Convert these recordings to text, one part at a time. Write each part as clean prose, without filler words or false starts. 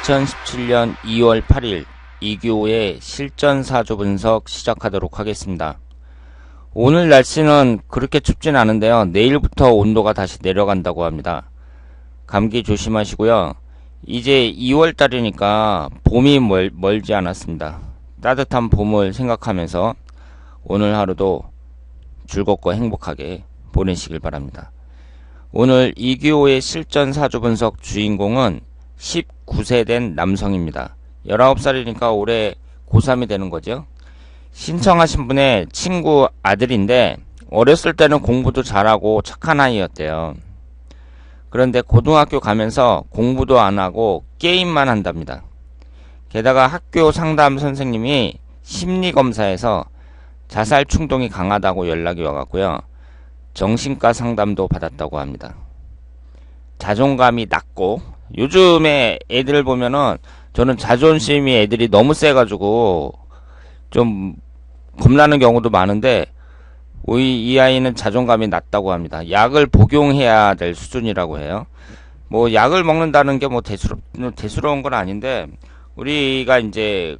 2017년 2월 8일 이규호의 실전 4조 분석 시작하도록 하겠습니다. 오늘 날씨는 그렇게 춥진 않은데요. 내일부터 온도가 다시 내려간다고 합니다. 감기 조심하시고요. 이제 2월달이니까 봄이 멀지 않았습니다. 따뜻한 봄을 생각하면서 오늘 하루도 즐겁고 행복하게 보내시길 바랍니다. 오늘 이규호의 실전 4조 분석 주인공은 19세 된 남성입니다. 19살이니까 올해 고3이 되는 거죠. 신청하신 분의 친구 아들인데 어렸을 때는 공부도 잘하고 착한 아이였대요. 그런데 고등학교 가면서 공부도 안 하고 게임만 한답니다. 게다가 학교 상담 선생님이 심리검사에서 자살 충동이 강하다고 연락이 와갖고요. 정신과 상담도 받았다고 합니다. 자존감이 낮고 요즘에 애들 보면은 저는 자존심이 애들이 너무 세가지고 좀 겁나는 경우도 많은데 이 아이는 자존감이 낮다고 합니다. 약을 복용해야 될 수준이라고 해요. 뭐 약을 먹는다는 게 뭐 대수로운 건 아닌데 우리가 이제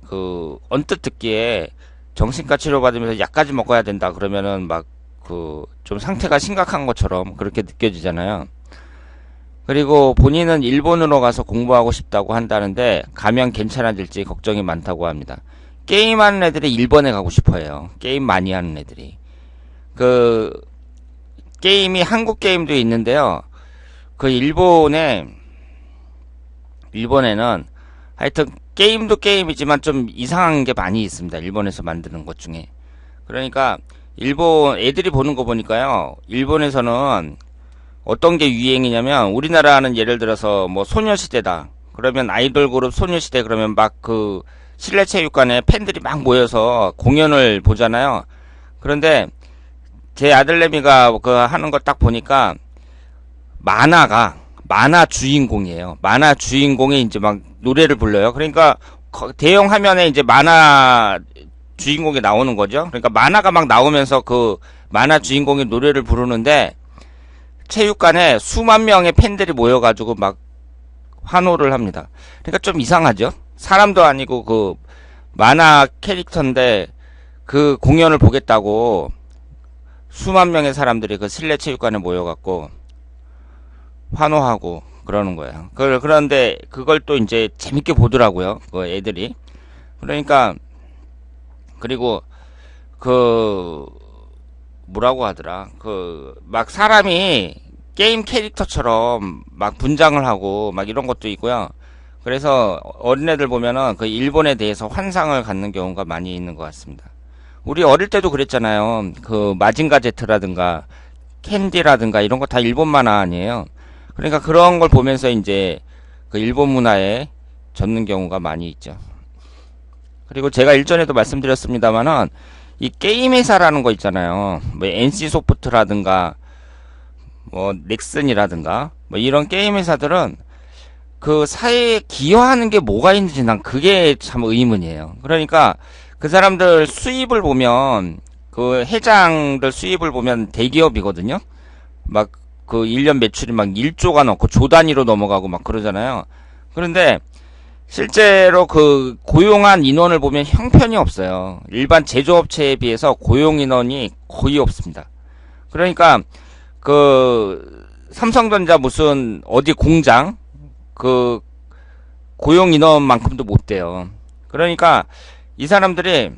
언뜻 듣기에 정신과 치료 받으면서 약까지 먹어야 된다 그러면은 막 좀 상태가 심각한 것처럼 그렇게 느껴지잖아요. 그리고 본인은 일본으로 가서 공부하고 싶다고 한다는데 가면 괜찮아질지 걱정이 많다고 합니다. 게임하는 애들이 일본에 가고 싶어해요. 게임 많이 하는 애들이. 게임이 한국 게임도 있는데요. 일본에는 하여튼 게임도 게임이지만 좀 이상한 게 많이 있습니다. 일본에서 만드는 것 중에. 그러니까 일본 애들이 보는 거 보니까요. 일본에서는 어떤 게 유행이냐면 우리나라는 예를 들어서 뭐 소녀시대다. 그러면 아이돌 그룹 소녀시대 그러면 막 실내 체육관에 팬들이 막 모여서 공연을 보잖아요. 그런데 제 아들내미가 하는 거 딱 보니까 만화 주인공이에요. 만화 주인공이 이제 막 노래를 불러요. 그러니까 대형 화면에 이제 만화 주인공이 나오는 거죠. 그러니까 만화가 막 나오면서 만화 주인공이 노래를 부르는데 체육관에 수만 명의 팬들이 모여가지고 막 환호를 합니다. 그러니까 좀 이상하죠? 사람도 아니고 만화 캐릭터인데 공연을 보겠다고 수만 명의 사람들이 실내 체육관에 모여갖고 환호하고 그러는 거예요. 그런데 그걸 또 이제 재밌게 보더라고요. 애들이. 그러니까 그리고 뭐라고 하더라. 막 사람이 게임 캐릭터처럼 막 분장을 하고 막 이런 것도 있고요. 그래서 어린애들 보면은 일본에 대해서 환상을 갖는 경우가 많이 있는 것 같습니다. 우리 어릴 때도 그랬잖아요. 마징가 제트라든가 캔디라든가 이런 거 다 일본 만화 아니에요. 그러니까 그런 걸 보면서 이제 일본 문화에 젖는 경우가 많이 있죠. 그리고 제가 일전에도 말씀드렸습니다만은 이 게임 회사라는 거 있잖아요. 뭐 NC 소프트라든가 뭐 넥슨이라든가 뭐 이런 게임 회사들은 사회에 기여하는 게 뭐가 있는지 난 그게 참 의문이에요. 그러니까 그 사람들 수입을 보면 회장들 수입을 보면 대기업이거든요. 막 1년 매출이 막 1조가 넘고 조 단위로 넘어가고 막 그러잖아요. 그런데 실제로 고용한 인원을 보면 형편이 없어요. 일반 제조업체에 비해서 고용 인원이 거의 없습니다. 그러니까 삼성전자 무슨 어디 공장 고용 인원만큼도 못 돼요. 그러니까 이 사람들이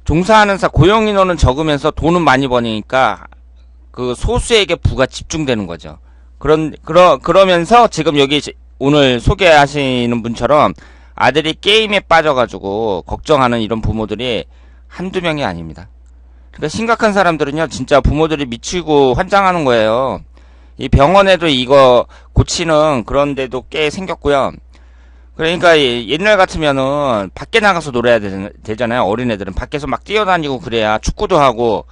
종사하는 고용 인원은 적으면서 돈은 많이 버니까 소수에게 부가 집중되는 거죠. 그러면서 지금 여기 오늘 소개하시는 분처럼 아들이 게임에 빠져가지고 걱정하는 이런 부모들이 한두 명이 아닙니다. 그러니까 심각한 사람들은요, 진짜 부모들이 미치고 환장하는 거예요. 이 병원에도 이거 고치는 그런 데도 꽤 생겼고요. 그러니까 옛날 같으면은 밖에 나가서 놀아야 되잖아요. 어린애들은 밖에서 막 뛰어다니고 그래야 축구도 하고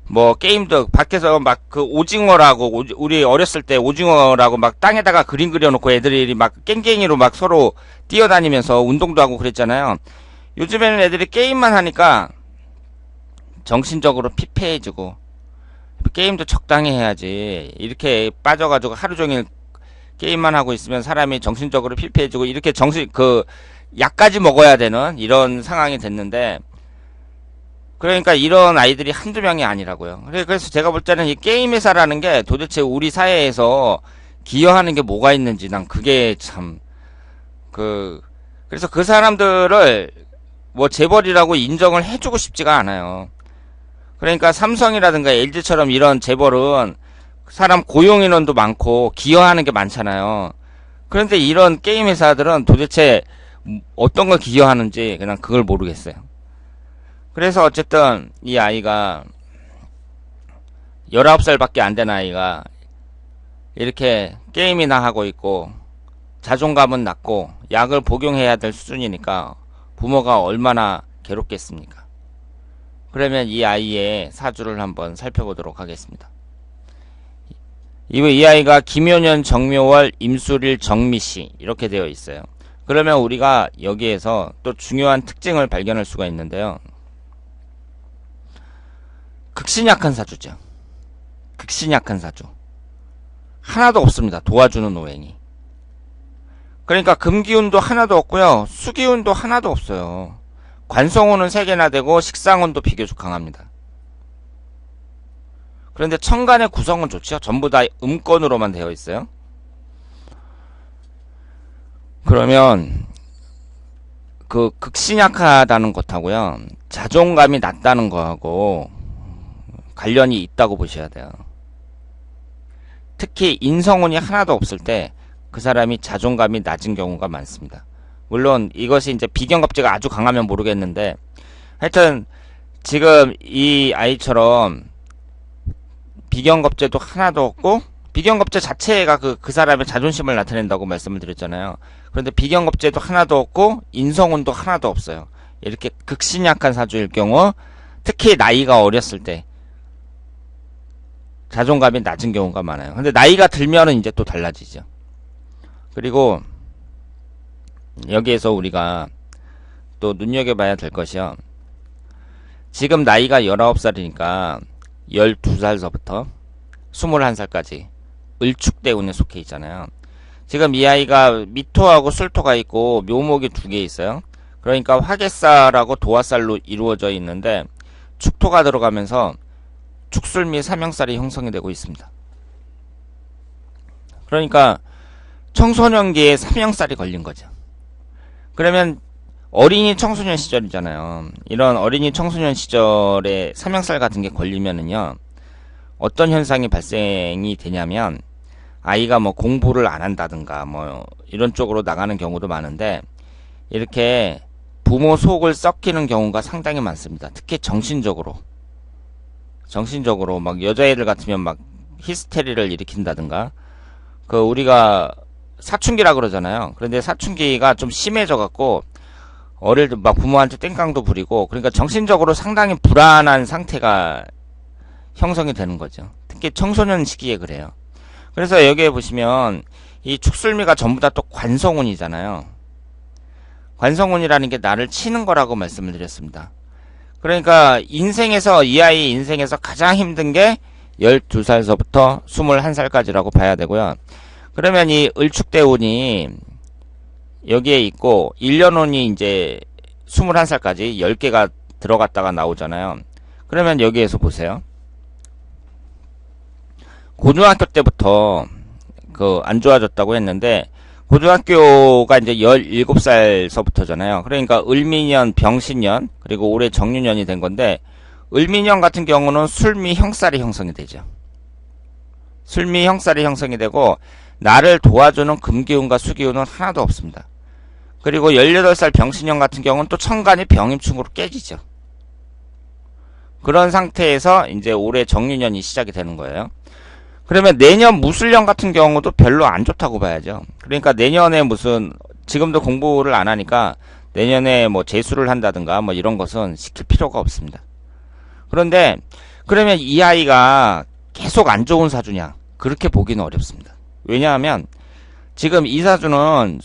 뭐 게임도 밖에서 막 오징어라고 우리 어렸을 때 오징어라고 막 땅에다가 그림 그려놓고 애들이 막 깽깽이로 막 서로 뛰어다니면서 운동도 하고 그랬잖아요. 요즘에는 애들이 게임만 하니까 정신적으로 피폐해지고 게임도 적당히 해야지 이렇게 빠져가지고 하루 종일 게임만 하고 있으면 사람이 정신적으로 필패해지고 이렇게 약까지 먹어야 되는 이런 상황이 됐는데, 그러니까 이런 아이들이 한두 명이 아니라고요. 그래서 제가 볼 때는 이 게임 회사라는 게 도대체 우리 사회에서 기여하는 게 뭐가 있는지 난 그게 참, 그래서 그 사람들을 뭐 재벌이라고 인정을 해주고 싶지가 않아요. 그러니까 삼성이라든가 LG처럼 이런 재벌은 사람 고용 인원도 많고 기여하는 게 많잖아요. 그런데 이런 게임 회사들은 도대체 어떤 걸 기여하는지 그냥 그걸 모르겠어요. 그래서 어쨌든 이 아이가 19살밖에 안 된 아이가 이렇게 게임이나 하고 있고 자존감은 낮고 약을 복용해야 될 수준이니까 부모가 얼마나 괴롭겠습니까? 그러면 이 아이의 사주를 한번 살펴보도록 하겠습니다. 이 아이가 김효년, 정묘월, 임술일, 정미시 이렇게 되어 있어요. 그러면 우리가 여기에서 또 중요한 특징을 발견할 수가 있는데요. 극신약한 사주죠. 극신약한 사주. 하나도 없습니다. 도와주는 오행이. 그러니까 금기운도 하나도 없고요. 수기운도 하나도 없어요. 관성운은 3개나 되고 식상운도 비교적 강합니다. 그런데 천간의 구성은 좋죠. 전부 다 음권으로만 되어 있어요. 그러면 그 극신약하다는 것하고요, 자존감이 낮다는 거하고 관련이 있다고 보셔야 돼요. 특히 인성운이 하나도 없을 때 그 사람이 자존감이 낮은 경우가 많습니다. 물론 이것이 이제 비견겁제가 아주 강하면 모르겠는데, 하여튼 지금 이 아이처럼 비견겁제도 하나도 없고, 비견겁제 자체가 그 사람의 자존심을 나타낸다고 말씀을 드렸잖아요. 그런데 비견겁제도 하나도 없고 인성운도 하나도 없어요. 이렇게 극신약한 사주일 경우, 특히 나이가 어렸을 때 자존감이 낮은 경우가 많아요. 근데 나이가 들면은 이제 또 달라지죠. 그리고 여기에서 우리가 또 눈여겨봐야 될 것이요. 지금 나이가 19살이니까 12살서부터 21살까지 을축대운에 속해 있잖아요. 지금 이 아이가 미토하고 술토가 있고 묘목이 2개 있어요. 그러니까 화개살하고 도화살로 이루어져 있는데 축토가 들어가면서 축술미 삼형살이 형성이 되고 있습니다. 그러니까 청소년기에 삼형살이 걸린 거죠. 그러면 어린이 청소년 시절이잖아요. 이런 어린이 청소년 시절에 삼형살 같은 게 걸리면은요, 어떤 현상이 발생이 되냐면, 아이가 뭐 공부를 안 한다든가 뭐 이런 쪽으로 나가는 경우도 많은데, 이렇게 부모 속을 썩히는 경우가 상당히 많습니다. 특히 정신적으로 막 여자애들 같으면 막 히스테리를 일으킨다든가, 우리가 사춘기라 그러잖아요. 그런데 사춘기가 좀 심해져 갖고 어릴 때 막 부모한테 땡깡도 부리고, 그러니까 정신적으로 상당히 불안한 상태가 형성이 되는 거죠. 특히 청소년 시기에 그래요. 그래서 여기에 보시면 이 축술미가 전부 다 또 관성운이잖아요. 관성운이라는 게 나를 치는 거라고 말씀을 드렸습니다. 그러니까 이 아이 인생에서 가장 힘든 게 12살서부터 21살까지라고 봐야 되고요. 그러면 이 을축대운이 여기에 있고 1년운이 이제 21살까지 10개가 들어갔다가 나오잖아요. 그러면 여기에서 보세요. 고등학교 때부터 안 좋아졌다고 했는데, 고등학교가 이제 17살서부터잖아요. 그러니까 을미년, 병신년, 그리고 올해 정유년이 된 건데, 을미년 같은 경우는 술미 형살이 형성이 되죠. 술미 형살이 형성이 되고, 나를 도와주는 금기운과 수기운은 하나도 없습니다. 그리고 18살 병신년 같은 경우는 또 천간이 병임충으로 깨지죠. 그런 상태에서 이제 올해 정유년이 시작이 되는 거예요. 그러면 내년 무술년 같은 경우도 별로 안 좋다고 봐야죠. 그러니까 내년에 지금도 공부를 안 하니까 내년에 뭐 재수를 한다든가 뭐 이런 것은 시킬 필요가 없습니다. 그런데 그러면 이 아이가 계속 안 좋은 사주냐? 그렇게 보기는 어렵습니다. 왜냐하면 지금 이 사주는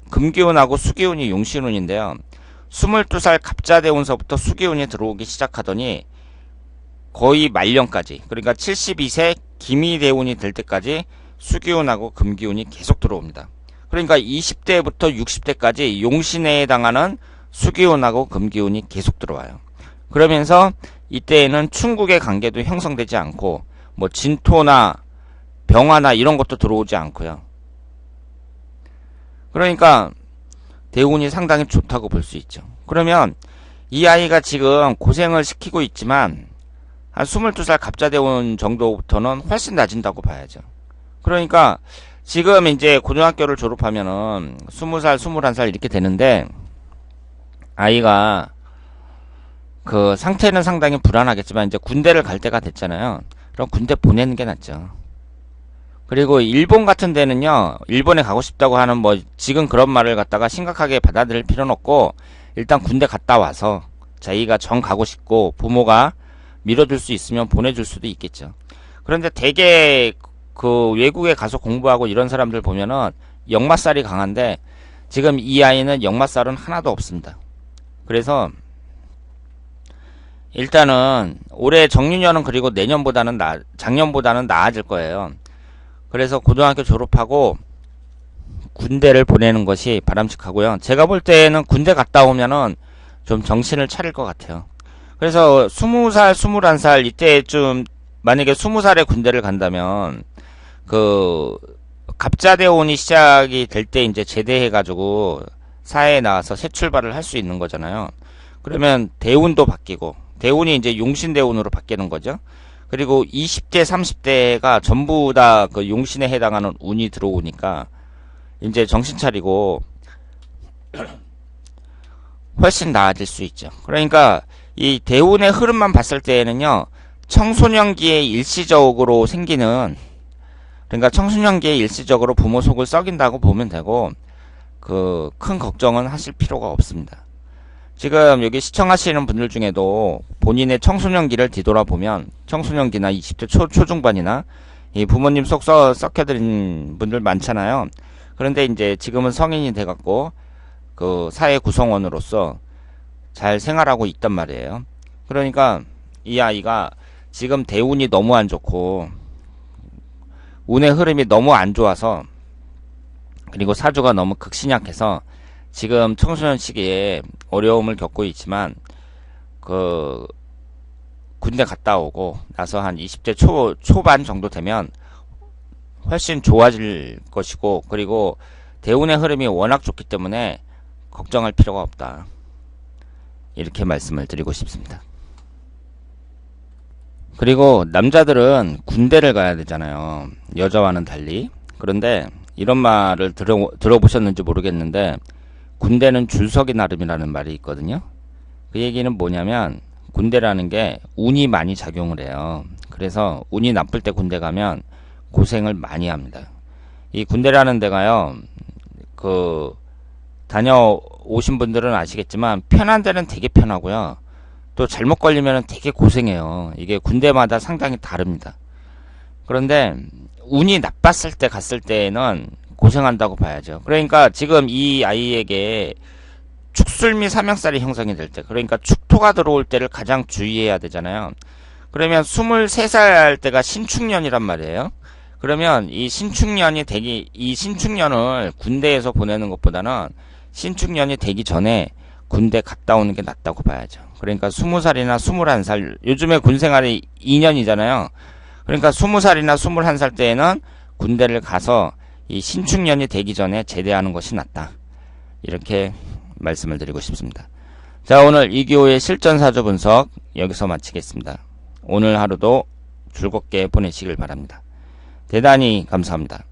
금기운하고 수기운이 용신운인데요. 22살 갑자대운서부터 수기운이 들어오기 시작하더니 거의 말년까지, 그러니까 72세 기미대운이 될 때까지 수기운하고 금기운이 계속 들어옵니다. 그러니까 20대부터 60대까지 용신에 해당하는 수기운하고 금기운이 계속 들어와요. 그러면서 이때에는 충국의 관계도 형성되지 않고 뭐 진토나 병화나 이런 것도 들어오지 않고요. 그러니까 대운이 상당히 좋다고 볼 수 있죠. 그러면 이 아이가 지금 고생을 시키고 있지만 한 22살 갑자대운 정도부터는 훨씬 낮은다고 봐야죠. 그러니까 지금 이제 고등학교를 졸업하면은 20살, 21살 이렇게 되는데 아이가 그 상태는 상당히 불안하겠지만 이제 군대를 갈 때가 됐잖아요. 그럼 군대 보내는 게 낫죠. 그리고 일본 같은 데는요, 일본에 가고 싶다고 하는 뭐 지금 그런 말을 갖다가 심각하게 받아들일 필요는 없고 일단 군대 갔다 와서 자기가 정 가고 싶고 부모가 밀어줄 수 있으면 보내줄 수도 있겠죠. 그런데 대개 그 외국에 가서 공부하고 이런 사람들 보면은 역마살이 강한데 지금 이 아이는 역마살은 하나도 없습니다. 그래서 일단은 올해 정유년은 그리고 내년보다는 작년보다는 나아질 거예요. 그래서 고등학교 졸업하고 군대를 보내는 것이 바람직하고요. 제가 볼 때는 군대 갔다 오면은 좀 정신을 차릴 것 같아요. 그래서 20살, 21살 이때쯤 만약에 20살에 군대를 간다면 그 갑자대운이 시작이 될 때 이제 제대해가지고 사회에 나와서 새 출발을 할 수 있는 거잖아요. 그러면 대운도 바뀌고 대운이 이제 용신대운으로 바뀌는 거죠. 그리고 20대, 30대가 전부 다 그 용신에 해당하는 운이 들어오니까 이제 정신 차리고 훨씬 나아질 수 있죠. 그러니까 이 대운의 흐름만 봤을 때에는요, 청소년기에 일시적으로 생기는, 그러니까 청소년기에 일시적으로 부모 속을 썩인다고 보면 되고, 그 큰 걱정은 하실 필요가 없습니다. 지금 여기 시청하시는 분들 중에도 본인의 청소년기를 뒤돌아보면 청소년기나 20대 초중반이나 이 부모님 속 썩혀드린 분들 많잖아요. 그런데 이제 지금은 성인이 돼갖고 그 사회 구성원으로서 잘 생활하고 있단 말이에요. 그러니까 이 아이가 지금 대운이 너무 안 좋고 운의 흐름이 너무 안 좋아서 그리고 사주가 너무 극신약해서 지금 청소년 시기에 어려움을 겪고 있지만 그 군대 갔다 오고 나서 한 20대 초반 정도 되면 훨씬 좋아질 것이고 그리고 대운의 흐름이 워낙 좋기 때문에 걱정할 필요가 없다. 이렇게 말씀을 드리고 싶습니다. 그리고 남자들은 군대를 가야 되잖아요. 여자와는 달리. 그런데 이런 말을 들어보셨는지 모르겠는데 군대는 줄서기 나름이라는 말이 있거든요. 그 얘기는 뭐냐면 군대라는 게 운이 많이 작용을 해요. 그래서 운이 나쁠 때 군대 가면 고생을 많이 합니다. 이 군대라는 데가요, 그 다녀오신 분들은 아시겠지만 편한 데는 되게 편하고요. 또 잘못 걸리면 되게 고생해요. 이게 군대마다 상당히 다릅니다. 그런데 운이 나빴을 때 갔을 때는 고생한다고 봐야죠. 그러니까 지금 이 아이에게 축술미 삼형살이 형성이 될 때, 그러니까 축토가 들어올 때를 가장 주의해야 되잖아요. 그러면 23살 때가 신축년이란 말이에요. 그러면 이 신축년을 군대에서 보내는 것보다는 신축년이 되기 전에 군대 갔다 오는 게 낫다고 봐야죠. 그러니까 20살이나 21살, 요즘에 군 생활이 2년이잖아요. 그러니까 20살이나 21살 때에는 군대를 가서 이 신축년이 되기 전에 제대하는 것이 낫다. 이렇게 말씀을 드리고 싶습니다. 자, 오늘 이기호의 실전사주 분석 여기서 마치겠습니다. 오늘 하루도 즐겁게 보내시길 바랍니다. 대단히 감사합니다.